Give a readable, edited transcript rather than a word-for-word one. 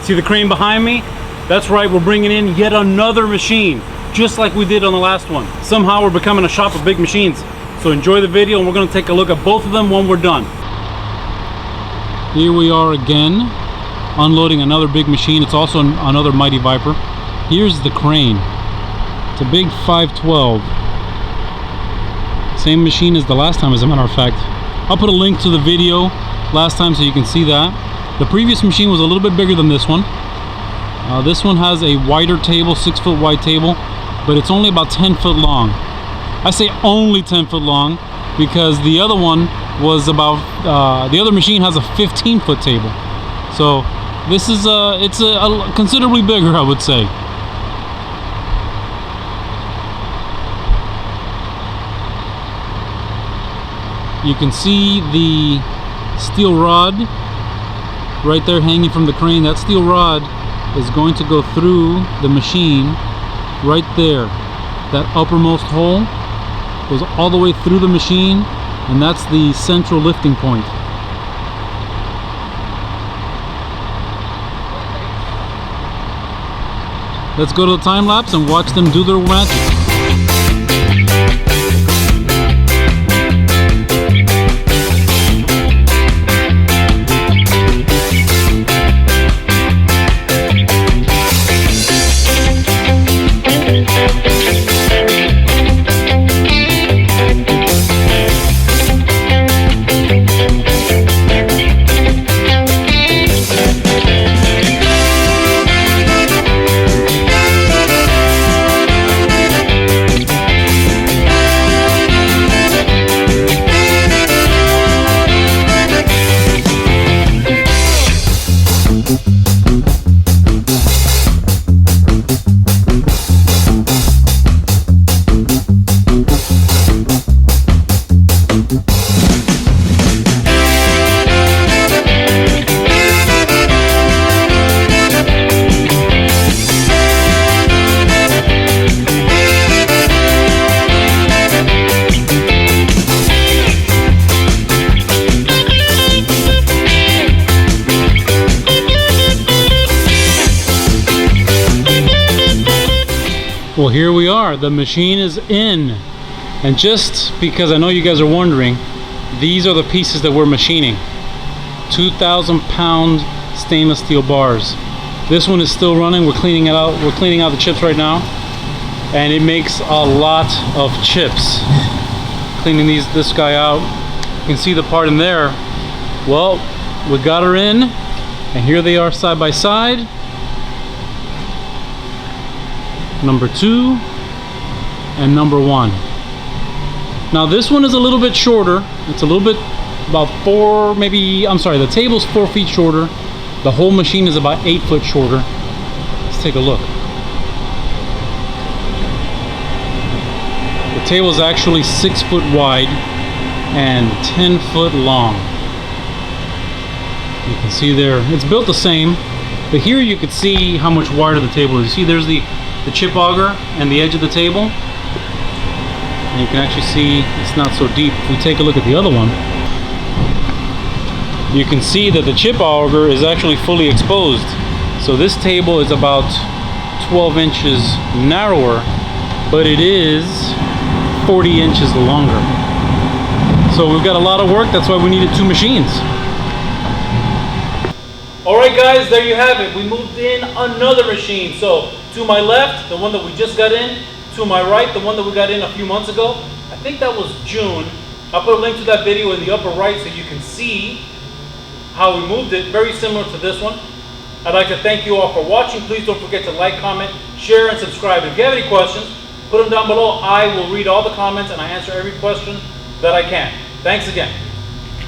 See the crane behind me? That's right, we're bringing in yet another machine, just like we did on the last one. Somehow we're becoming a shop of big machines. So enjoy the video and we're gonna take a look at both of them when we're done. Here we are again, unloading another big machine. It's also another Mighty Viper. Here's the crane. It's a big 512. Same machine as the last time, as a matter of fact. I'll put a link to the video last time so you can see that. The previous machine was a little bit bigger than this one. This one has a wider table, 6-foot wide table, but it's only about 10 foot long. I say only 10 foot long because the other one was about, the other machine has a 15-foot table. So this is it's a considerably bigger, I would say. You can see the steel rod right there hanging from the crane. That steel rod is going to go through the machine right there. That uppermost hole goes all the way through the machine, and that's the central lifting point. Let's go to the time lapse and watch them do their magic. Well, here we are. The machine is in. And just because I know you guys are wondering, these are the pieces that we're machining. 2,000 pound stainless steel bars. This one is still running. We're cleaning it out. We're cleaning out the chips right now. And it makes a lot of chips. Cleaning this guy out. You can see the part in there. Well, we got her in. And here they are side by side. Number 2 and number 1. Now this one is a little bit shorter. It's a little bit about 4, maybe, I'm sorry, the table's 4 feet shorter. The whole machine is about 8 foot shorter. Let's take a look. The table is actually 6 foot wide and 10 foot long. You can see there, it's built the same, but here you can see how much wider the table is. You see there's the chip auger and the edge of the table, and you can actually see it's not so deep. If we take a look at the other one, you can see that the chip auger is actually fully exposed. So this table is about 12 inches narrower, but it is 40 inches longer. So we've got a lot of work. That's why we needed 2 machines. Alright guys, there you have it. We moved in another machine. So to my left, the one that we just got in. To my right, the one that we got in a few months ago. I think that was June. I'll put a link to that video in the upper right so you can see how we moved it. Very similar to this one. I'd like to thank you all for watching. Please don't forget to like, comment, share, and subscribe. If you have any questions, put them down below. I will read all the comments and I answer every question that I can. Thanks again.